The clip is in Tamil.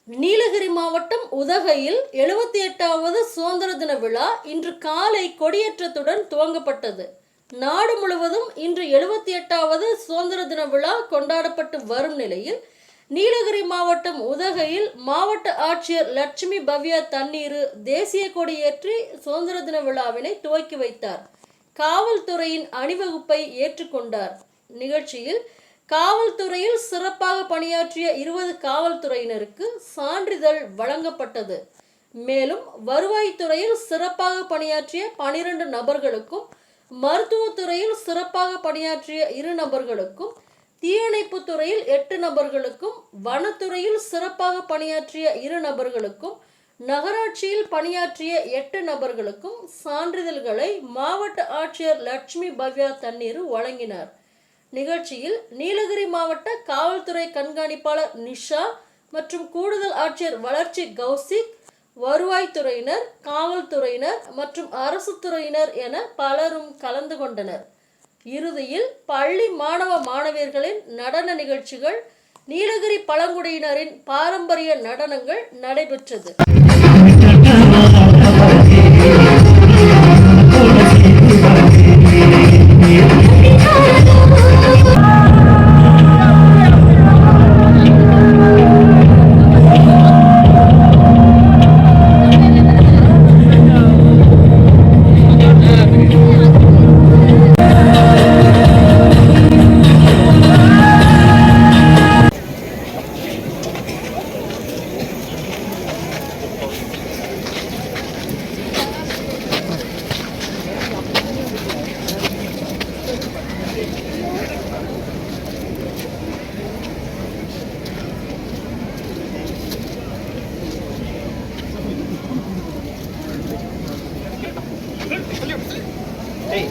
நீலகிரி மாவட்டம் உதகையில் 78வது சுதந்திர தின விழா இன்று காலை கொடியேற்றத்துடன் துவங்கப்பட்டது. நாடு முழுவதும் இன்று 78வது சுதந்திர தின விழா கொண்டாடப்பட்டு வரும் நிலையில் நீலகிரி மாவட்டம் உதகையில் மாவட்ட ஆட்சியர் லட்சுமி பவ்யா தண்ணீர் தேசிய கொடியேற்றி சுதந்திர தின விழாவினை துவக்கி வைத்தார். காவல்துறையின் அணிவகுப்பை ஏற்றுக்கொண்டார். நிகழ்ச்சியில் காவல்துறையில் சிறப்பாக பணியாற்றிய 20 காவல்துறையினருக்கு சான்றிதழ் வழங்கப்பட்டது. மேலும் வருவாய்த்துறையில் சிறப்பாக பணியாற்றிய 12 நபர்களுக்கும், மருத்துவத்துறையில் சிறப்பாக பணியாற்றிய 2 நபர்களுக்கும், தீயணைப்பு துறையில் 8 நபர்களுக்கும், வனத்துறையில் சிறப்பாக பணியாற்றிய 2 நபர்களுக்கும், நகராட்சியில் பணியாற்றிய 8 நபர்களுக்கும் சான்றிதழ்களை மாவட்ட ஆட்சியர் லட்சுமி பவ்யா தண்ணீர் வழங்கினார். நிகழ்ச்சியில் நீலகிரி மாவட்ட காவல்துறை கண்காணிப்பாளர் நிஷா மற்றும் கூடுதல் ஆட்சியர் வளர்ச்சி கௌசிக், வருவாய்த்துறையினர், காவல்துறையினர் மற்றும் அரசு துறையினர் என பலரும் கலந்து கொண்டனர். இறுதியில் பள்ளி மாணவ மாணவியர்களின் நடன நிகழ்ச்சிகள், நீலகிரி பழங்குடியினரின் பாரம்பரிய நடனங்கள் நடைபெற்றது. Hey.